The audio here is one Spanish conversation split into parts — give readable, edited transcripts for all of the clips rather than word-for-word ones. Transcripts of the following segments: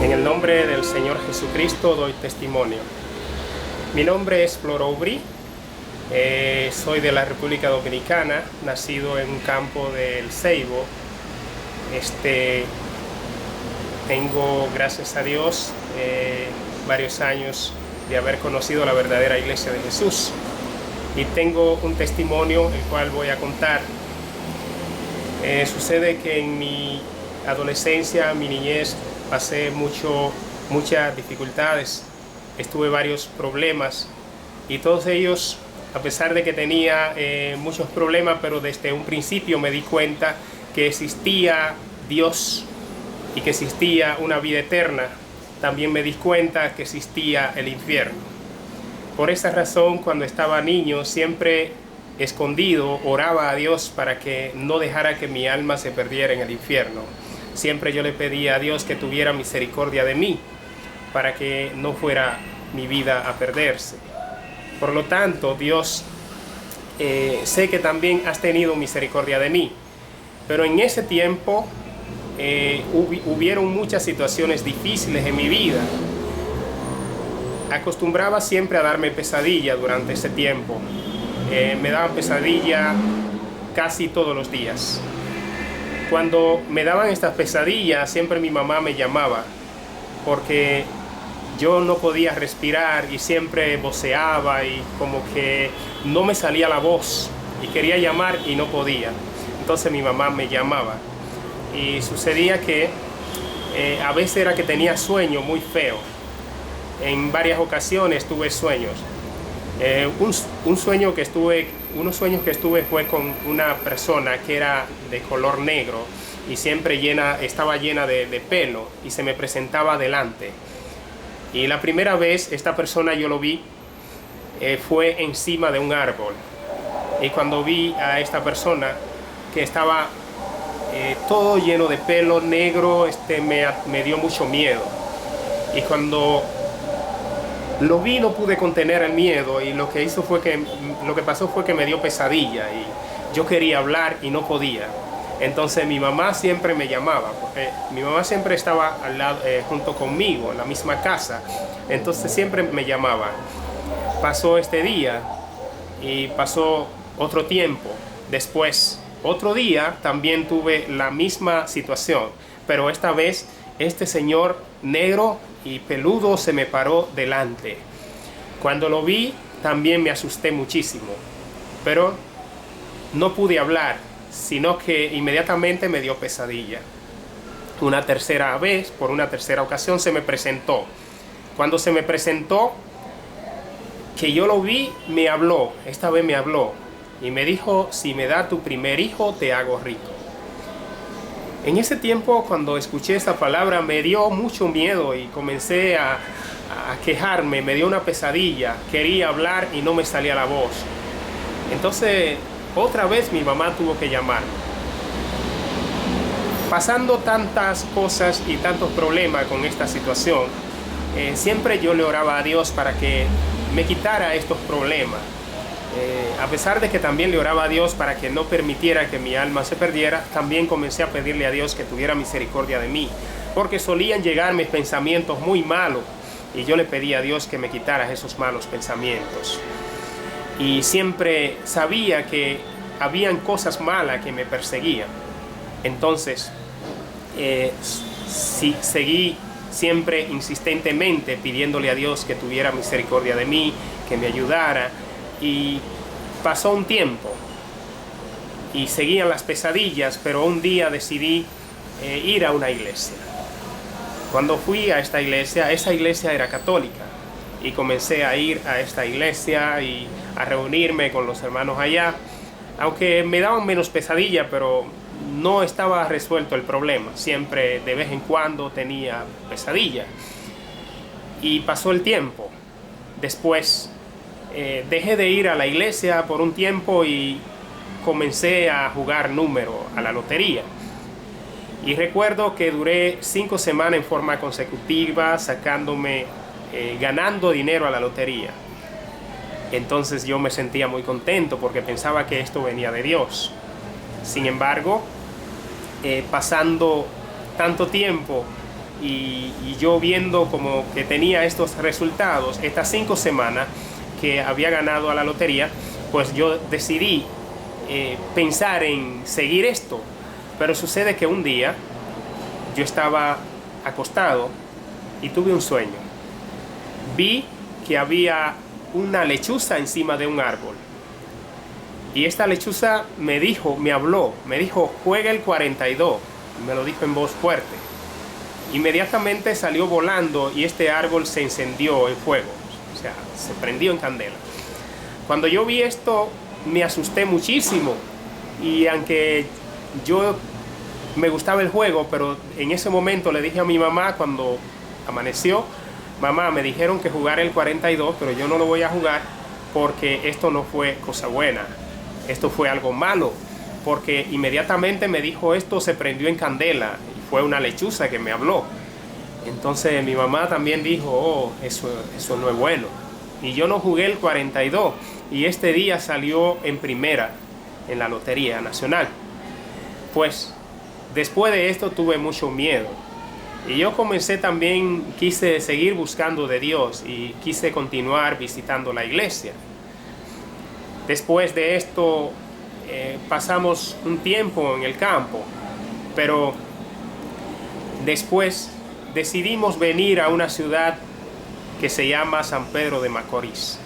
En el nombre del Señor Jesucristo doy testimonio. Mi nombre es Flor Aubry, soy de la República Dominicana, nacido en un campo del Ceibo. Tengo, gracias a Dios, varios años de haber conocido la verdadera Iglesia de Jesús. Y tengo un testimonio el cual voy a contar. Sucede que en mi adolescencia, mi niñez, pasé muchas dificultades, estuve varios problemas y todos ellos, a pesar de que tenía muchos problemas, pero desde un principio me di cuenta que existía Dios y que existía una vida eterna. También me di cuenta que existía el infierno. Por esa razón, cuando estaba niño, siempre escondido oraba a Dios para que no dejara que mi alma se perdiera en el infierno. Siempre yo le pedía a Dios que tuviera misericordia de mí, para que no fuera mi vida a perderse. Por lo tanto, Dios, sé que también has tenido misericordia de mí. Pero en ese tiempo hubieron muchas situaciones difíciles en mi vida. Acostumbraba siempre a darme pesadilla durante ese tiempo. Me daban pesadilla casi todos los días. Cuando me daban estas pesadillas, siempre mi mamá me llamaba, porque yo no podía respirar y siempre voceaba y como que no me salía la voz y quería llamar y no podía. Entonces mi mamá me llamaba y sucedía que a veces era que tenía sueño muy feo. En varias ocasiones tuve sueños. Unos sueños que estuve fue con una persona que era de color negro y siempre estaba llena de pelo y se me presentaba delante. Y la primera vez esta persona yo lo vi fue encima de un árbol. Y cuando vi a esta persona que estaba todo lleno de pelo negro, me dio mucho miedo. Y cuando lo vi no pude contener el miedo y lo que pasó fue que me dio pesadilla y yo quería hablar y no podía. Entonces mi mamá siempre me llamaba, porque mi mamá siempre estaba al lado, junto conmigo en la misma casa, entonces siempre me llamaba. Pasó este día y pasó otro tiempo. Después, otro día también tuve la misma situación, pero esta vez este señor negro y peludo se me paró delante. Cuando lo vi también me asusté muchísimo, pero no pude hablar, sino que inmediatamente me dio pesadilla. Una tercera vez, por una tercera ocasión, se me presentó. Cuando se me presentó, que yo lo vi, me habló. Esta vez me habló y me dijo: si me da tu primer hijo, te hago rico. En ese tiempo, cuando escuché esta palabra, me dio mucho miedo y comencé a quejarme, me dio una pesadilla, quería hablar y no me salía la voz. Entonces, otra vez mi mamá tuvo que llamarme. Pasando tantas cosas y tantos problemas con esta situación, siempre yo le oraba a Dios para que me quitara estos problemas. A pesar de que también le oraba a Dios para que no permitiera que mi alma se perdiera, también comencé a pedirle a Dios que tuviera misericordia de mí, porque solían llegarme pensamientos muy malos y yo le pedía a Dios que me quitara esos malos pensamientos. Y siempre sabía que habían cosas malas que me perseguían. Entonces, seguí siempre insistentemente pidiéndole a Dios que tuviera misericordia de mí, que me ayudara. Y pasó un tiempo y seguían las pesadillas, pero un día decidí ir a una iglesia. Cuando fui a esta iglesia, esa iglesia era católica, y comencé a ir a esta iglesia y a reunirme con los hermanos allá, aunque me daban menos pesadilla, pero no estaba resuelto el problema. Siempre de vez en cuando tenía pesadilla. Y pasó el tiempo. Después dejé de ir a la iglesia por un tiempo y comencé a jugar número a la lotería. Y recuerdo que duré 5 semanas en forma consecutiva ganando dinero a la lotería. Entonces yo me sentía muy contento porque pensaba que esto venía de Dios. Sin embargo, pasando tanto tiempo, y yo viendo como que tenía estos resultados, estas 5 semanas que había ganado a la lotería, pues yo decidí pensar en seguir esto. Pero sucede que un día yo estaba acostado y tuve un sueño. Vi que había una lechuza encima de un árbol. Y esta lechuza me dijo, me habló, me dijo, juega el 42. Me lo dijo en voz fuerte. Inmediatamente salió volando y este árbol se encendió en fuego. O sea, se prendió en candela. Cuando yo vi esto, me asusté muchísimo. Y aunque yo me gustaba el juego, pero en ese momento le dije a mi mamá cuando amaneció, mamá, me dijeron que jugara el 42, pero yo no lo voy a jugar porque esto no fue cosa buena. Esto fue algo malo, porque inmediatamente me dijo esto se prendió en candela y fue una lechuza que me habló. Entonces mi mamá también dijo, oh, eso no es bueno. Y yo no jugué el 42 y este día salió en primera en la Lotería Nacional. Pues después de esto tuve mucho miedo. Y yo comencé también, quise seguir buscando de Dios y quise continuar visitando la iglesia. Después de esto pasamos un tiempo en el campo, pero después decidimos venir a una ciudad que se llama San Pedro de Macorís.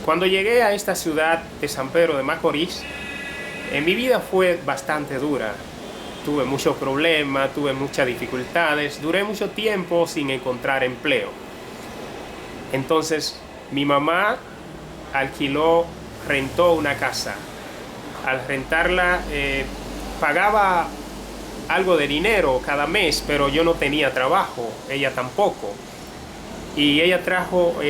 Cuando llegué a esta ciudad de San Pedro de Macorís, mi vida fue bastante dura. Tuve muchos problemas, tuve muchas dificultades, duré mucho tiempo sin encontrar empleo. Entonces mi mamá rentó una casa. Al rentarla pagaba algo de dinero cada mes, pero yo no tenía trabajo, ella tampoco. Y ella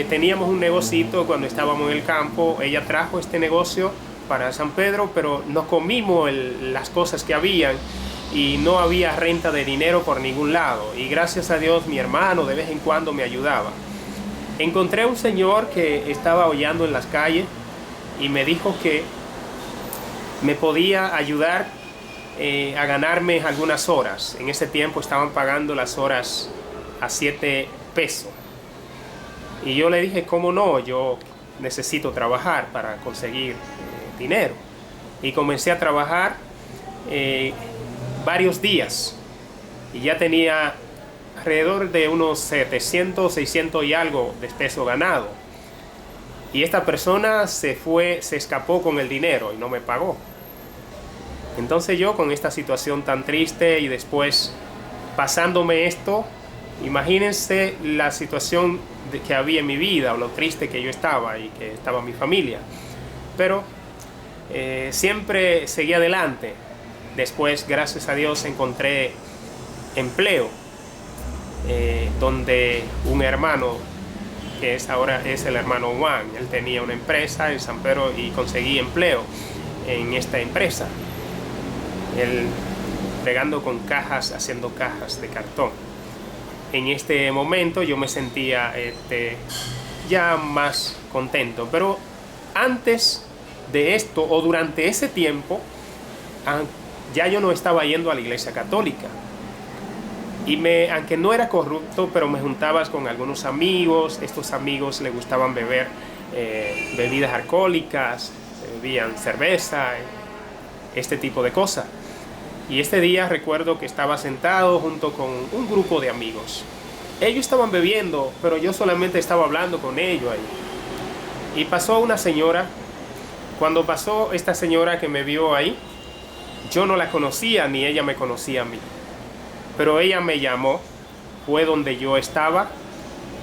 teníamos un negocito cuando estábamos en el campo, ella trajo este negocio para San Pedro, pero nos comimos las cosas que habían y no había renta de dinero por ningún lado. Y gracias a Dios mi hermano de vez en cuando me ayudaba. Encontré un señor que estaba hollando en las calles y me dijo que me podía ayudar a ganarme algunas horas. En ese tiempo estaban pagando las horas a 7 pesos. Y yo le dije, ¿cómo no? Yo necesito trabajar para conseguir dinero. Y comencé a trabajar varios días. Y ya tenía alrededor de unos 700, 600 y algo de pesos ganado. Y esta persona se escapó con el dinero y no me pagó. Entonces yo con esta situación tan triste y después pasándome esto, imagínense la situación que había en mi vida o lo triste que yo estaba y que estaba mi familia. Pero siempre seguí adelante. Después, gracias a Dios, encontré empleo donde un hermano, que ahora es el hermano Juan, él tenía una empresa en San Pedro y conseguí empleo en esta empresa. Él pegando con cajas, haciendo cajas de cartón. En este momento yo me sentía ya más contento, pero antes de esto o durante ese tiempo ya yo no estaba yendo a la iglesia católica y aunque no era corrupto, pero me juntaba con algunos amigos. Estos amigos les gustaban beber bebidas alcohólicas, bebían cerveza, este tipo de cosas. Y este día recuerdo que estaba sentado junto con un grupo de amigos. Ellos estaban bebiendo, pero yo solamente estaba hablando con ellos ahí. Y pasó una señora. Cuando pasó esta señora que me vio ahí, yo no la conocía ni ella me conocía a mí. Pero ella me llamó, fue donde yo estaba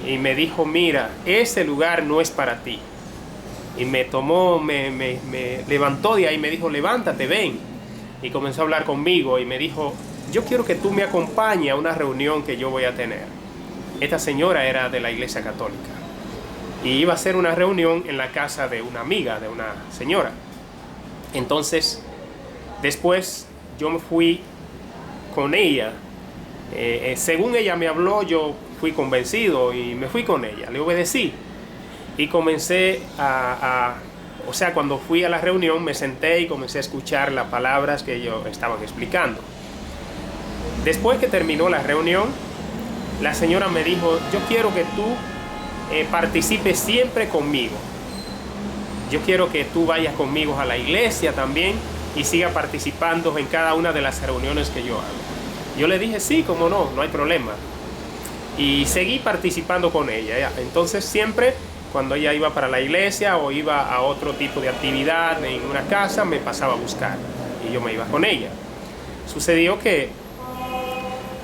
y me dijo, mira, ese lugar no es para ti. Y me tomó, me levantó de ahí y me dijo, levántate, ven. Y comenzó a hablar conmigo y me dijo, yo quiero que tú me acompañes a una reunión que yo voy a tener. Esta señora era de la iglesia católica y iba a ser una reunión en la casa de una amiga, de una señora. Entonces, después yo me fui con ella. Según ella me habló, yo fui convencido y me fui con ella, le obedecí. Y comencé o sea, cuando fui a la reunión me senté y comencé a escuchar las palabras que ellos estaban explicando. Después que terminó la reunión, la señora me dijo, yo quiero que tú participes siempre conmigo. Yo quiero que tú vayas conmigo a la iglesia también y siga participando en cada una de las reuniones que yo hago. Yo le dije, sí, cómo no, no hay problema. Y seguí participando con ella. Entonces siempre cuando ella iba para la iglesia o iba a otro tipo de actividad en una casa, me pasaba a buscar y yo me iba con ella. Sucedió que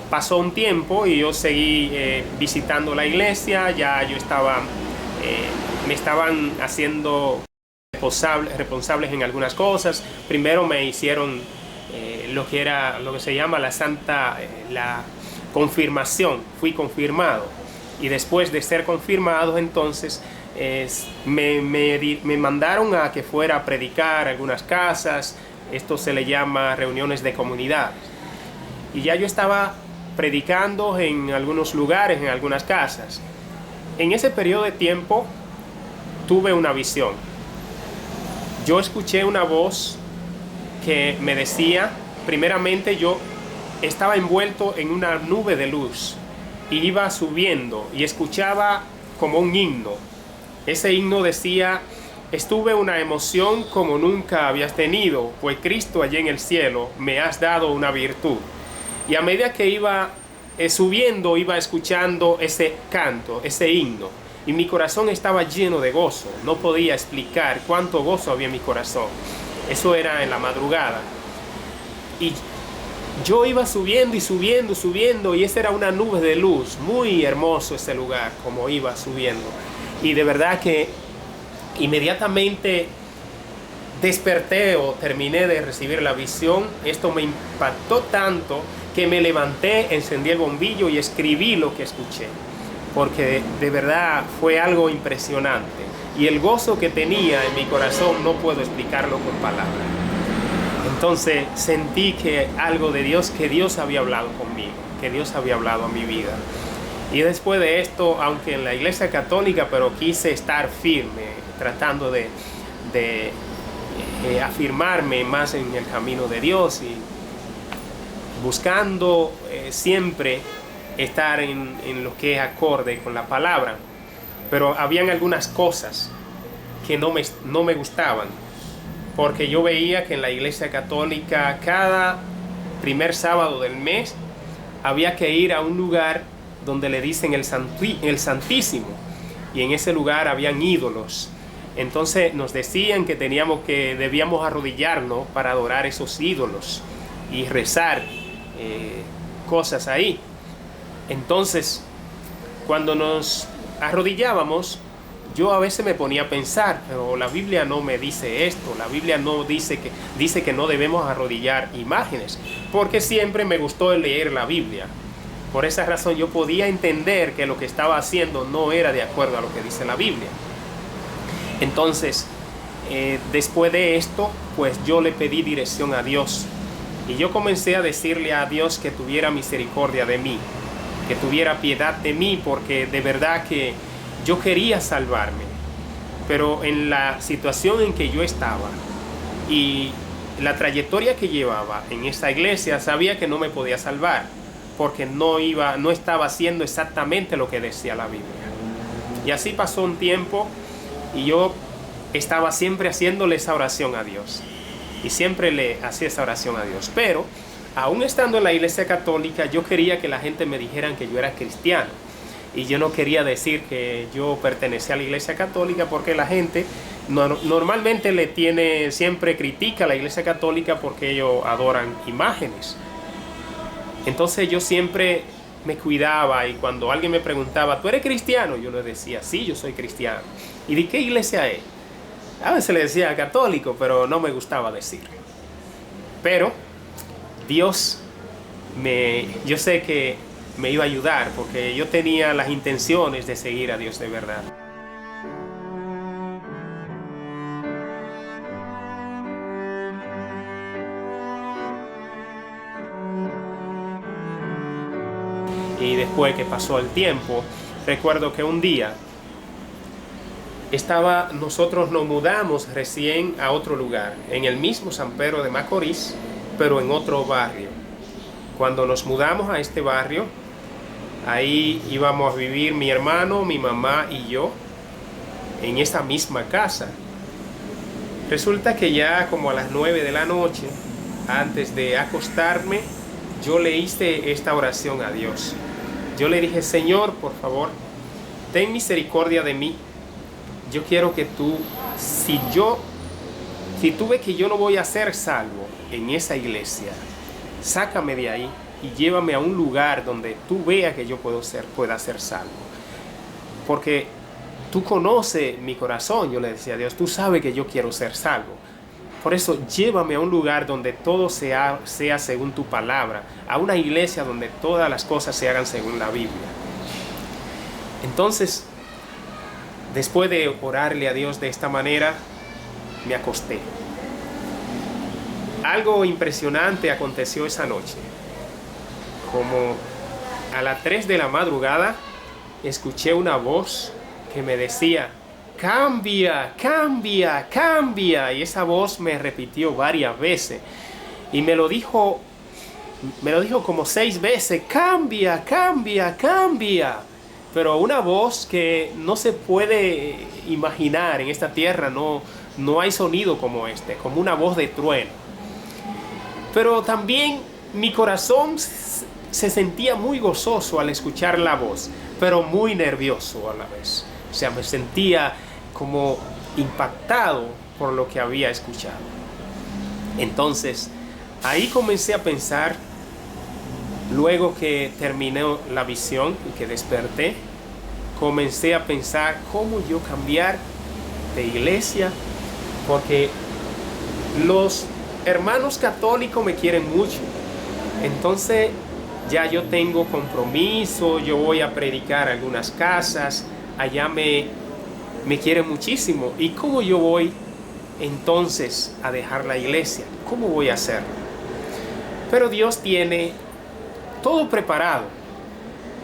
pasó un tiempo y yo seguí visitando la iglesia. Ya yo estaba, me estaban haciendo responsables en algunas cosas. Primero me hicieron lo que se llama la confirmación. Fui confirmado y después de ser confirmado, entonces me mandaron a que fuera a predicar a algunas casas. Esto se le llama reuniones de comunidad, y ya yo estaba predicando en algunos lugares, en algunas casas. En ese periodo de tiempo tuve una visión. Yo escuché una voz que me decía, primeramente yo estaba envuelto en una nube de luz y iba subiendo y escuchaba como un himno. Ese himno decía, estuve una emoción como nunca habías tenido, pues Cristo allí en el cielo me has dado una virtud. Y a medida que iba subiendo, iba escuchando ese canto, ese himno, y mi corazón estaba lleno de gozo. No podía explicar cuánto gozo había en mi corazón. Eso era en la madrugada. Y yo iba subiendo y subiendo, subiendo, y esa era una nube de luz. Muy hermoso ese lugar, como iba subiendo. Y de verdad que inmediatamente desperté o terminé de recibir la visión. Esto me impactó tanto que me levanté, encendí el bombillo y escribí lo que escuché, porque de verdad fue algo impresionante, y el gozo que tenía en mi corazón no puedo explicarlo con palabras. Entonces sentí que algo de Dios, que Dios había hablado conmigo, que Dios había hablado a mi vida. Y después de esto, aunque en la iglesia católica, pero quise estar firme, tratando de afirmarme más en el camino de Dios y buscando siempre estar en lo que es acorde con la palabra. Pero habían algunas cosas que no me gustaban, porque yo veía que en la iglesia católica cada primer sábado del mes había que ir a un lugar donde le dicen el Santísimo, y en ese lugar habían ídolos. Entonces nos decían que debíamos arrodillarnos para adorar esos ídolos y rezar cosas ahí. Entonces, cuando nos arrodillábamos, yo a veces me ponía a pensar, pero la Biblia no me dice esto. La Biblia no dice que no debemos arrodillar imágenes, porque siempre me gustó leer la Biblia. Por esa razón yo podía entender que lo que estaba haciendo no era de acuerdo a lo que dice la Biblia. Entonces, después de esto, pues yo le pedí dirección a Dios. Y yo comencé a decirle a Dios que tuviera misericordia de mí, que tuviera piedad de mí, porque de verdad que yo quería salvarme. Pero en la situación en que yo estaba y la trayectoria que llevaba en esta iglesia, sabía que no me podía salvar, porque no estaba haciendo exactamente lo que decía la Biblia. Y así pasó un tiempo y yo estaba siempre haciéndole esa oración a Dios. Y siempre le hacía esa oración a Dios. Pero, aún estando en la iglesia católica, yo quería que la gente me dijera que yo era cristiano. Y yo no quería decir que yo pertenecía a la iglesia católica, porque la gente normalmente siempre critica a la iglesia católica porque ellos adoran imágenes. Entonces yo siempre me cuidaba, y cuando alguien me preguntaba, ¿tú eres cristiano? Yo le decía, sí, yo soy cristiano. ¿Y de qué iglesia es? A veces le decía católico, pero no me gustaba decirlo. Pero Dios yo sé que me iba a ayudar, porque yo tenía las intenciones de seguir a Dios de verdad. Y después que pasó el tiempo, recuerdo que un día nosotros nos mudamos recién a otro lugar, en el mismo San Pedro de Macorís, pero en otro barrio. Cuando nos mudamos a este barrio, Ahí íbamos a vivir mi hermano, mi mamá y yo en esta misma casa. Resulta que ya como a las 9 de la noche, antes de acostarme, yo le hice esta oración a Dios. Yo le dije: Señor, por favor, ten misericordia de mí. Yo quiero que tú, si tú ves que yo no voy a ser salvo en esa iglesia, sácame de ahí y llévame a un lugar donde tú veas que yo pueda ser salvo. Porque tú conoces mi corazón, yo le decía a Dios, tú sabes que yo quiero ser salvo. Por eso llévame a un lugar donde todo sea según tu palabra, a una iglesia donde todas las cosas se hagan según la Biblia. Entonces, después de orarle a Dios de esta manera, me acosté. Algo impresionante aconteció esa noche. Como a las 3 de la madrugada, escuché una voz que me decía: cambia, cambia, cambia. Y esa voz me repitió varias veces. Y me lo dijo como 6 veces: cambia, cambia, cambia. Pero una voz que no se puede imaginar en esta tierra, no hay sonido como este, como una voz de trueno. Pero también mi corazón se sentía muy gozoso al escuchar la voz, pero muy nervioso a la vez. O sea, me sentía como impactado por lo que había escuchado. Entonces, ahí comencé a pensar, luego que terminé la visión y que desperté, comencé a pensar cómo yo cambiar de iglesia, porque los hermanos católicos me quieren mucho. Entonces ya yo tengo compromiso, yo voy a predicar a algunas casas, allá me quieren muchísimo. ¿Y cómo yo voy entonces a dejar la iglesia? ¿Cómo voy a hacerlo? Pero Dios tiene todo preparado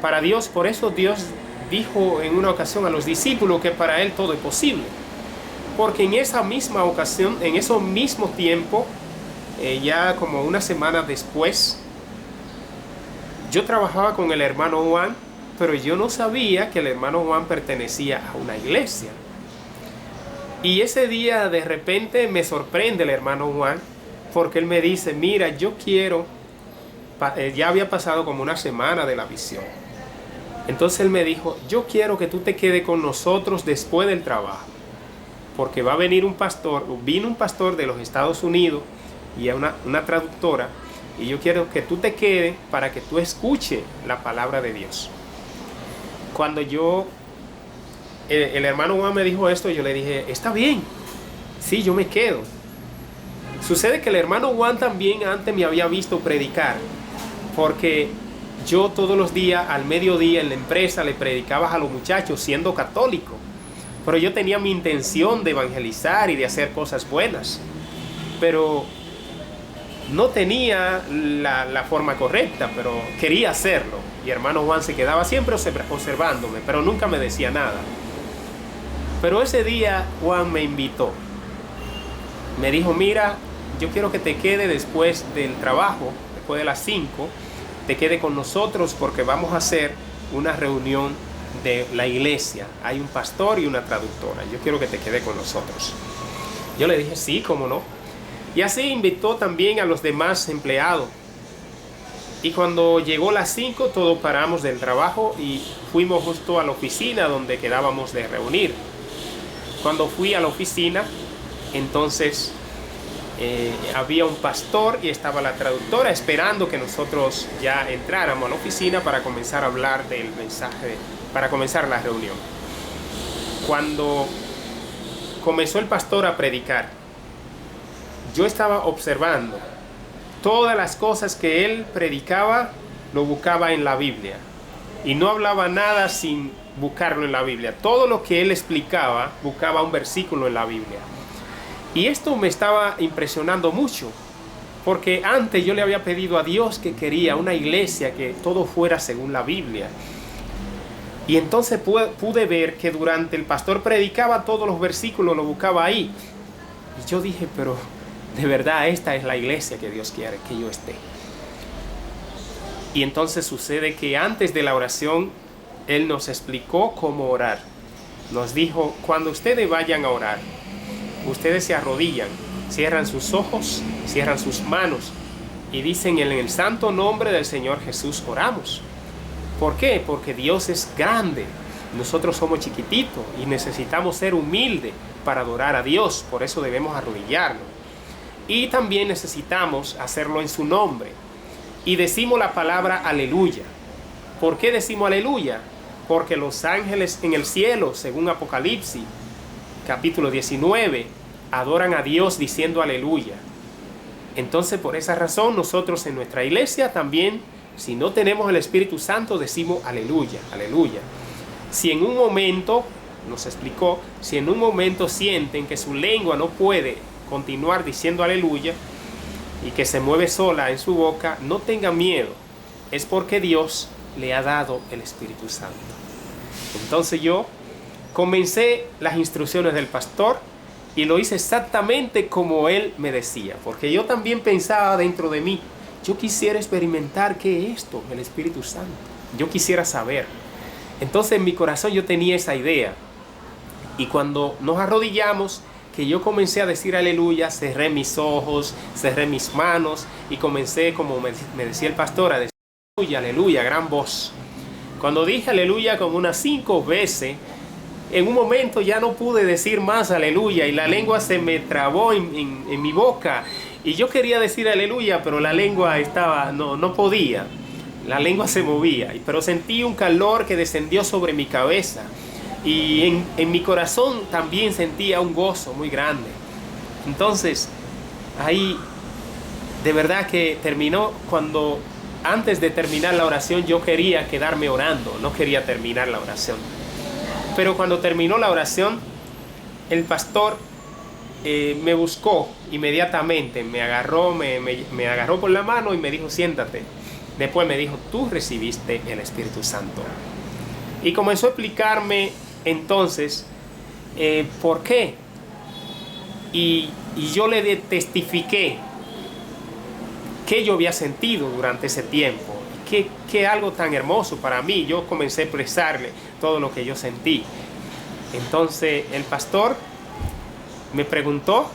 para Dios. Por eso Dios dijo en una ocasión a los discípulos que para Él todo es posible. Porque en esa misma ocasión, en ese mismo tiempo, ya como una semana después, yo trabajaba con el hermano Juan, pero yo no sabía que el hermano Juan pertenecía a una iglesia. Y ese día de repente me sorprende el hermano Juan, porque él me dice: mira, yo quiero, ya había pasado como una semana de la visión. Entonces él me dijo: yo quiero que tú te quedes con nosotros después del trabajo, porque va a venir vino un pastor de los Estados Unidos y una traductora, y yo quiero que tú te quedes para que tú escuches la palabra de Dios. Cuando el hermano Juan me dijo esto, yo le dije: está bien, sí, yo me quedo. Sucede que el hermano Juan también antes me había visto predicar, porque yo todos los días al mediodía en la empresa le predicaba a los muchachos siendo católico, pero yo tenía mi intención de evangelizar y de hacer cosas buenas, pero no tenía la forma correcta, pero quería hacerlo. Y hermano Juan se quedaba siempre observándome, pero nunca me decía nada. Pero ese día Juan me invitó. Me dijo: mira, yo quiero que te quede después del trabajo, después de las 5, te quede con nosotros porque vamos a hacer una reunión de la iglesia. Hay un pastor y una traductora. Yo quiero que te quede con nosotros. Yo le dije: sí, cómo no. Y así invitó también a los demás empleados. Y cuando llegó las 5, todos paramos del trabajo y fuimos justo a la oficina donde quedábamos de reunir. Cuando fui a la oficina, entonces había un pastor y estaba la traductora esperando que nosotros ya entráramos a la oficina para comenzar a hablar del mensaje, para comenzar la reunión. Cuando comenzó el pastor a predicar, yo estaba observando todas las cosas que él predicaba, lo buscaba en la Biblia, y no hablaba nada sin buscarlo en la Biblia. Todo lo que él explicaba, buscaba un versículo en la Biblia. Y esto me estaba impresionando mucho, porque antes yo le había pedido a Dios que quería una iglesia que todo fuera según la Biblia. Y entonces pude ver que durante el pastor predicaba todos los versículos, lo buscaba ahí. Y yo dije: pero de verdad esta es la iglesia que Dios quiere que yo esté. Y entonces sucede que antes de la oración, Él nos explicó cómo orar. Nos dijo, cuando ustedes vayan a orar, ustedes se arrodillan, cierran sus ojos, cierran sus manos y dicen, en el santo nombre del Señor Jesús oramos. ¿Por qué? Porque Dios es grande, nosotros somos chiquititos y necesitamos ser humildes para adorar a Dios, por eso debemos arrodillarnos. Y también necesitamos hacerlo en su nombre. Y decimos la palabra aleluya. ¿Por qué decimos aleluya? Porque los ángeles en el cielo, según Apocalipsis, capítulo 19, adoran a Dios diciendo aleluya. Entonces, por esa razón, nosotros en nuestra iglesia también, si no tenemos el Espíritu Santo, decimos aleluya, aleluya. Si en un momento, nos explicó, si en un momento sienten que su lengua no puede continuar diciendo aleluya y que se mueve sola en su boca, no tengan miedo. Es porque Dios le ha dado el Espíritu Santo. Entonces yo comencé las instrucciones del pastor y lo hice exactamente como él me decía, porque yo también pensaba dentro de mí, yo quisiera experimentar qué es esto, el Espíritu Santo. Yo quisiera saber. Entonces en mi corazón yo tenía esa idea. Y cuando nos arrodillamos, que yo comencé a decir aleluya, cerré mis ojos, cerré mis manos y comencé, como me decía el pastor, a decir aleluya, aleluya, gran voz. Cuando dije aleluya como unas 5 veces, en un momento ya no pude decir más aleluya y la lengua se me trabó en mi boca. Y yo quería decir aleluya, pero la lengua no podía. La lengua se movía, pero sentí un calor que descendió sobre mi cabeza. Y en mi corazón también sentía un gozo muy grande. Entonces, ahí de verdad que terminó cuando, antes de terminar la oración, yo quería quedarme orando, no quería terminar la oración. Pero cuando terminó la oración, el pastor me buscó inmediatamente, me agarró por la mano y me dijo, siéntate. Después me dijo, tú recibiste el Espíritu Santo. Y comenzó a explicarme entonces por qué. Y yo le testifiqué qué yo había sentido durante ese tiempo. Qué algo tan hermoso para mí. Yo comencé a expresarle todo lo que yo sentí. Entonces el pastor me preguntó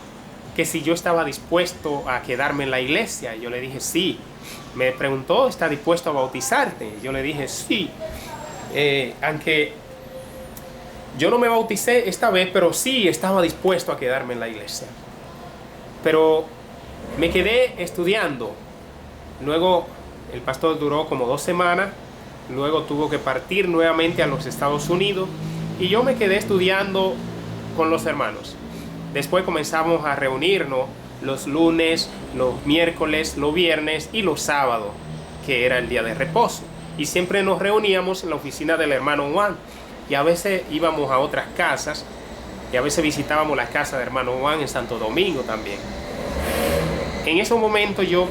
que si yo estaba dispuesto a quedarme en la iglesia. Yo le dije sí. Me preguntó, ¿estás dispuesto a bautizarte? Yo le dije sí. Aunque yo no me bauticé esta vez, pero sí estaba dispuesto a quedarme en la iglesia. Pero me quedé estudiando. Luego el pastor duró como 2 semanas. Luego tuvo que partir nuevamente a los Estados Unidos. Y yo me quedé estudiando con los hermanos. Después comenzamos a reunirnos los lunes, los miércoles, los viernes y los sábados, que era el día de reposo. Y siempre nos reuníamos en la oficina del hermano Juan. Y a veces íbamos a otras casas. Y a veces visitábamos la casa del hermano Juan en Santo Domingo también. En ese momento yo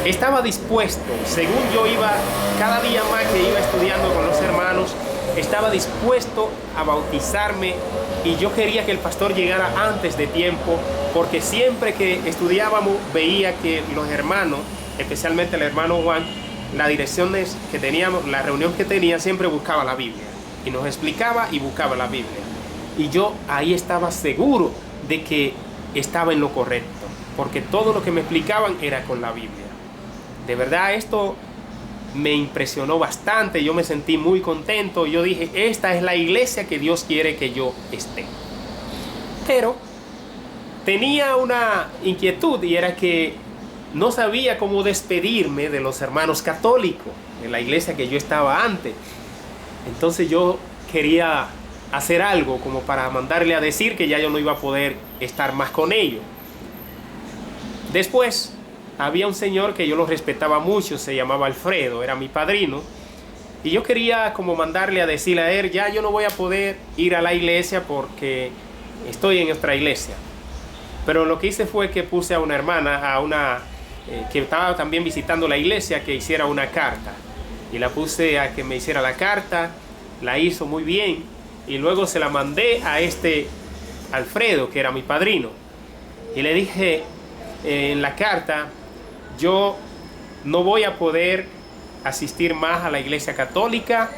estaba dispuesto, según yo iba, cada día más que iba estudiando con los hermanos, estaba dispuesto a bautizarme. Y yo quería que el pastor llegara antes de tiempo, porque siempre que estudiábamos veía que los hermanos, especialmente el hermano Juan, la dirección que teníamos, la reunión que tenía, siempre buscaba la Biblia. Y nos explicaba y buscaba la Biblia. Y yo ahí estaba seguro de que estaba en lo correcto, porque todo lo que me explicaban era con la Biblia. De verdad esto me impresionó bastante, yo me sentí muy contento. Yo dije, esta es la iglesia que Dios quiere que yo esté. Pero tenía una inquietud, y era que no sabía cómo despedirme de los hermanos católicos en la iglesia que yo estaba antes. Entonces yo quería hacer algo como para mandarle a decir que ya yo no iba a poder estar más con ellos. Después había un señor que yo lo respetaba mucho, se llamaba Alfredo, era mi padrino. Y yo quería como mandarle a decirle a él, ya yo no voy a poder ir a la iglesia porque estoy en otra iglesia. Pero lo que hice fue que puse a una hermana, que estaba también visitando la iglesia, que hiciera una carta. Y la puse a que me hiciera la carta, la hizo muy bien. Y luego se la mandé a este Alfredo, que era mi padrino. Y le dije en la carta, yo no voy a poder asistir más a la iglesia católica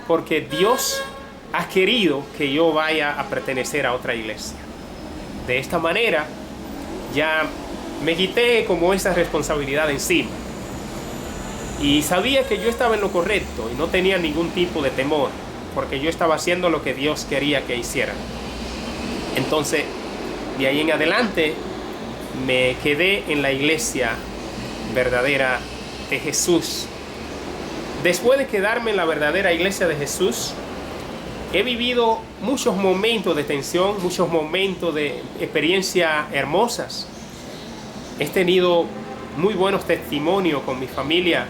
porque Dios ha querido que yo vaya a pertenecer a otra iglesia. De esta manera ya me quité como esa responsabilidad encima. Y sabía que yo estaba en lo correcto y no tenía ningún tipo de temor, porque yo estaba haciendo lo que Dios quería que hiciera. Entonces, de ahí en adelante, me quedé en la iglesia verdadera de Jesús. Después de quedarme en la verdadera iglesia de Jesús, he vivido muchos momentos de tensión, muchos momentos de experiencias hermosas. He tenido muy buenos testimonios con mi familia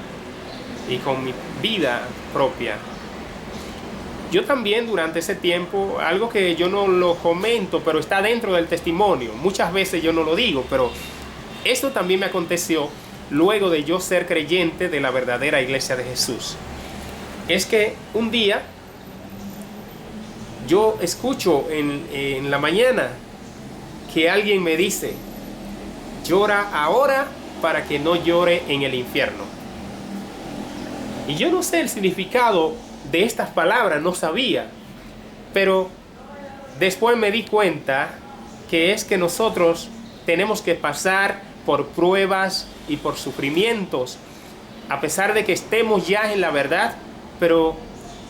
y con mi vida propia. Yo también durante ese tiempo, algo que yo no lo comento, pero está dentro del testimonio, muchas veces yo no lo digo, pero esto también me aconteció luego de yo ser creyente de la verdadera iglesia de Jesús. Es que un día yo escucho en la mañana que alguien me dice: llora ahora para que no llore en el infierno. Y yo no sé el significado de estas palabras, no sabía, pero después me di cuenta que es que nosotros tenemos que pasar por pruebas y por sufrimientos, a pesar de que estemos ya en la verdad, pero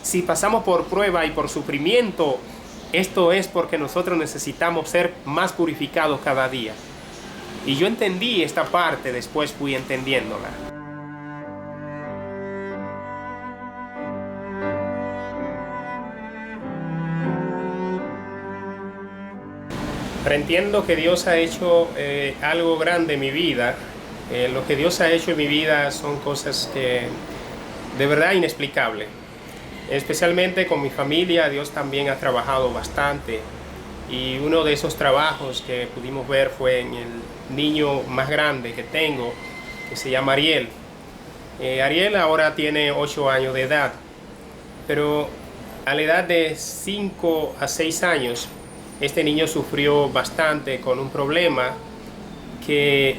si pasamos por prueba y por sufrimiento, esto es porque nosotros necesitamos ser más purificados cada día. Y yo entendí esta parte, después fui entendiéndola. Pero entiendo que Dios ha hecho algo grande en mi vida. Lo que Dios ha hecho en mi vida son cosas que de verdad inexplicables. Especialmente con mi familia, Dios también ha trabajado bastante. Y uno de esos trabajos que pudimos ver fue en el niño más grande que tengo, que se llama Ariel. Ariel ahora tiene 8 años de edad, pero a la edad de 5 a 6 años, este niño sufrió bastante con un problema que,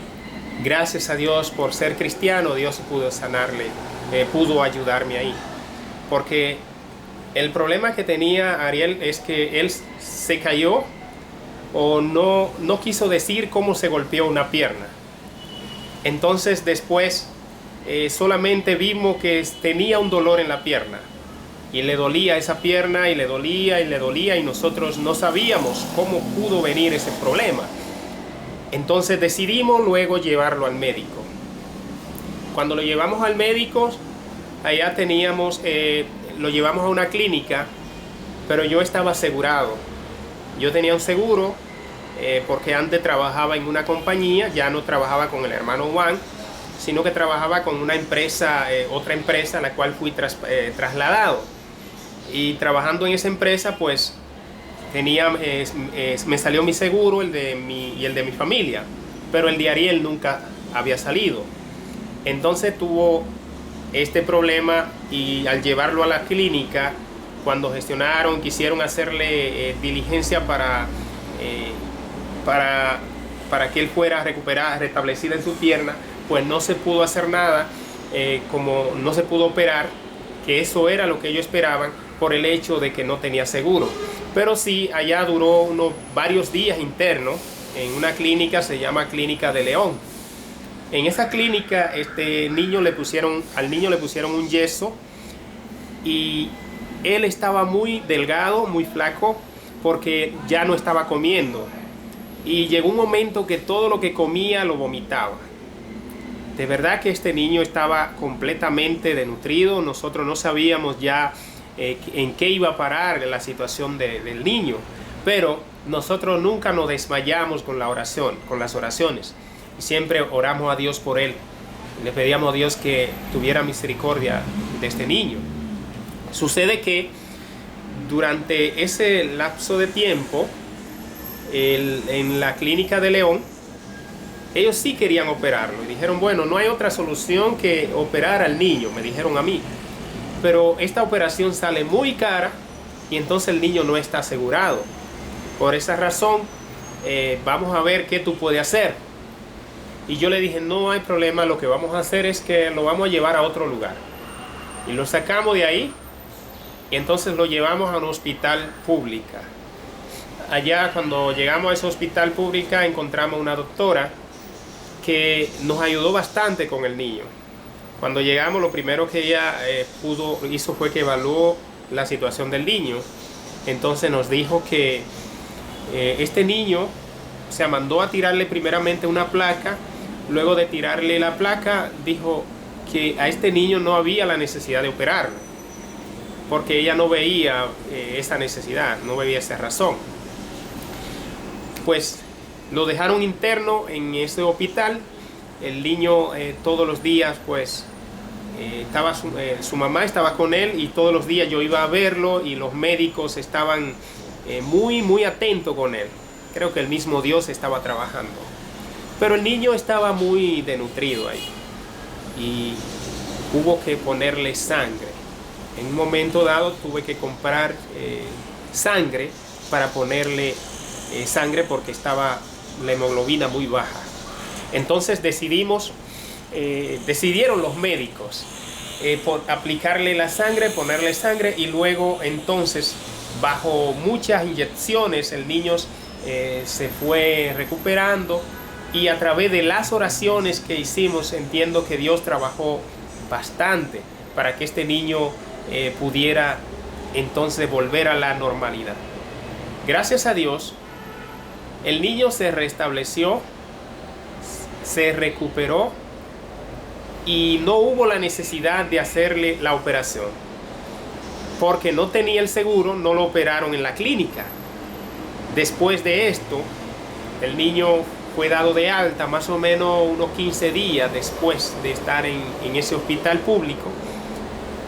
gracias a Dios por ser cristiano, Dios pudo sanarle, pudo ayudarme ahí. Porque el problema que tenía Ariel es que él se cayó o no quiso decir cómo se golpeó una pierna. Entonces después solamente vimos que tenía un dolor en la pierna. Y le dolía esa pierna y le dolía y nosotros no sabíamos cómo pudo venir ese problema. Entonces decidimos luego llevarlo al médico. Cuando lo llevamos al médico, allá lo llevamos a una clínica, pero yo estaba asegurado. Yo tenía un seguro porque antes trabajaba en una compañía, ya no trabajaba con el hermano Juan, sino que trabajaba con una empresa, otra empresa a la cual fui trasladado. Y trabajando en esa empresa, pues me salió mi seguro, el de mi familia, pero el de Ariel nunca había salido. Entonces tuvo este problema y al llevarlo a la clínica, cuando quisieron hacerle diligencia para que él fuera restablecida en su pierna, pues no se pudo hacer nada, como no se pudo operar, que eso era lo que ellos esperaban por el hecho de que no tenía seguro. Pero sí, allá duró varios días internos en una clínica, se llama Clínica de León. En esa clínica al niño le pusieron un yeso y él estaba muy delgado, muy flaco, porque ya no estaba comiendo. Y llegó un momento que todo lo que comía lo vomitaba. De verdad que este niño estaba completamente desnutrido. Nosotros no sabíamos ya en qué iba a parar la situación del niño. Pero nosotros nunca nos desmayamos con las oraciones. Y siempre oramos a Dios por él. Le pedíamos a Dios que tuviera misericordia de este niño. Sucede que durante ese lapso de tiempo, en la clínica de León, ellos sí querían operarlo. Y dijeron, bueno, no hay otra solución que operar al niño, me dijeron a mí. Pero esta operación sale muy cara y entonces el niño no está asegurado. Por esa razón, vamos a ver qué tú puedes hacer. Y yo le dije, no hay problema, lo que vamos a hacer es que lo vamos a llevar a otro lugar. Y lo sacamos de ahí y entonces lo llevamos a un hospital pública. Allá cuando llegamos a ese hospital pública encontramos una doctora que nos ayudó bastante con el niño. Cuando llegamos, lo primero que ella hizo fue que evaluó la situación del niño. Entonces nos dijo que este niño se mandó a tirarle primeramente una placa. Luego de tirarle la placa, dijo que a este niño no había la necesidad de operarlo, porque ella no veía esa necesidad, no veía esa razón. Pues lo dejaron interno en ese hospital. El niño todos los días, pues, su mamá estaba con él y todos los días yo iba a verlo y los médicos estaban muy atentos con él. Creo que el mismo Dios estaba trabajando. Pero el niño estaba muy desnutrido ahí y hubo que ponerle sangre. En un momento dado tuve que comprar sangre para ponerle sangre porque estaba la hemoglobina muy baja. Entonces decidieron los médicos por aplicarle la sangre, ponerle sangre y luego entonces bajo muchas inyecciones el niño se fue recuperando y a través de las oraciones que hicimos entiendo que Dios trabajó bastante para que este niño pudiera entonces volver a la normalidad. Gracias a Dios el niño se restableció, se recuperó y no hubo la necesidad de hacerle la operación. Porque no tenía el seguro, no lo operaron en la clínica. Después de esto, el niño fue dado de alta más o menos unos 15 días después de estar en ese hospital público.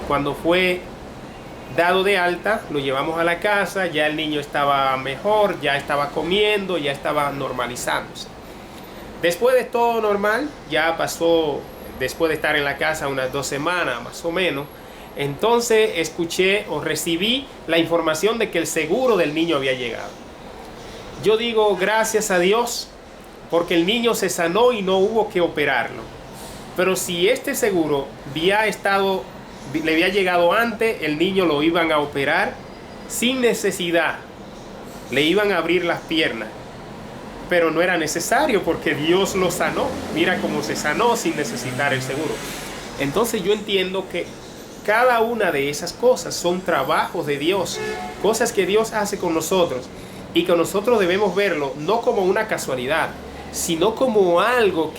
Cuando fue dado de alta, lo llevamos a la casa, ya el niño estaba mejor, ya estaba comiendo, ya estaba normalizándose. Después de todo normal, ya pasó, después de estar en la casa unas 2 semanas más o menos, entonces escuché o recibí la información de que el seguro del niño había llegado. Yo digo gracias a Dios porque el niño se sanó y no hubo que operarlo. Pero si este seguro le había llegado antes, el niño lo iban a operar sin necesidad. Le iban a abrir las piernas. Pero no era necesario porque Dios lo sanó. Mira cómo se sanó sin necesitar el seguro. Entonces yo entiendo que cada una de esas cosas son trabajos de Dios, cosas que Dios hace con nosotros y que nosotros debemos verlo no como una casualidad, sino como algo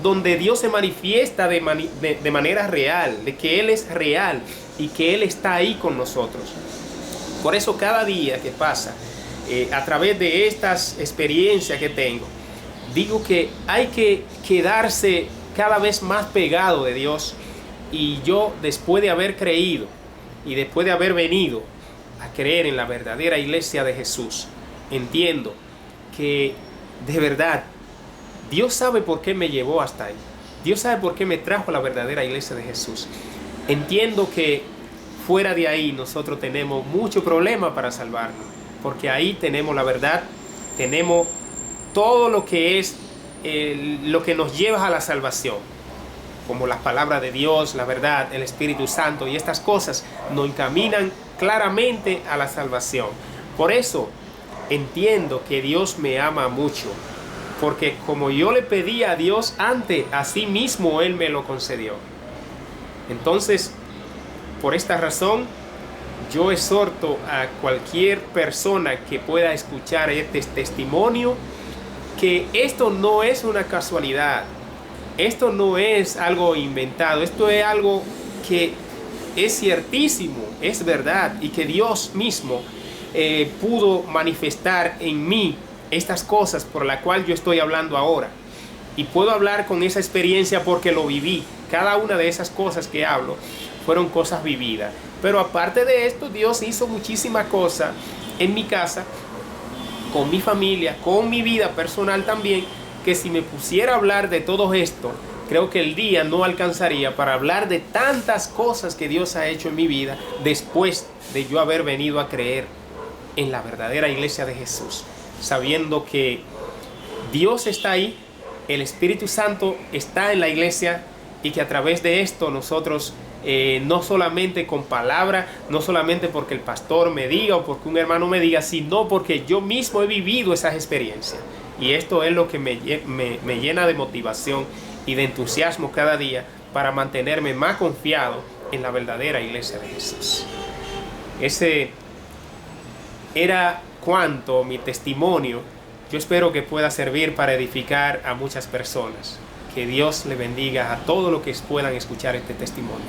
donde Dios se manifiesta de manera real, de que Él es real y que Él está ahí con nosotros. Por eso cada día que pasa, a través de estas experiencias que tengo, digo que hay que quedarse cada vez más pegado de Dios. Y yo, después de haber creído y después de haber venido a creer en la verdadera iglesia de Jesús, entiendo que de verdad Dios sabe por qué me llevó hasta ahí. Dios sabe por qué me trajo a la verdadera iglesia de Jesús. Entiendo que fuera de ahí nosotros tenemos mucho problema para salvarnos, porque ahí tenemos la verdad, tenemos todo lo que es lo que nos lleva a la salvación, como las palabras de Dios, la verdad, el Espíritu Santo, y estas cosas nos encaminan claramente a la salvación. Por eso entiendo que Dios me ama mucho, porque como yo le pedí a Dios antes, así mismo Él me lo concedió. Entonces, por esta razón, yo exhorto a cualquier persona que pueda escuchar este testimonio, que esto no es una casualidad. Esto no es algo inventado, esto es algo que es ciertísimo, es verdad, y que Dios mismo pudo manifestar en mí estas cosas por las cuales yo estoy hablando ahora. Y puedo hablar con esa experiencia porque lo viví. Cada una de esas cosas que hablo fueron cosas vividas. Pero aparte de esto, Dios hizo muchísimas cosas en mi casa, con mi familia, con mi vida personal también, que si me pusiera a hablar de todo esto, creo que el día no alcanzaría para hablar de tantas cosas que Dios ha hecho en mi vida después de yo haber venido a creer en la verdadera iglesia de Jesús, sabiendo que Dios está ahí, el Espíritu Santo está en la iglesia y que a través de esto nosotros no solamente con palabra, no solamente porque el pastor me diga o porque un hermano me diga, sino porque yo mismo he vivido esas experiencias. Y esto es lo que me llena de motivación y de entusiasmo cada día para mantenerme más confiado en la verdadera iglesia de Jesús. Ese era cuanto mi testimonio. Yo espero que pueda servir para edificar a muchas personas. Que Dios le bendiga a todos los que puedan escuchar este testimonio.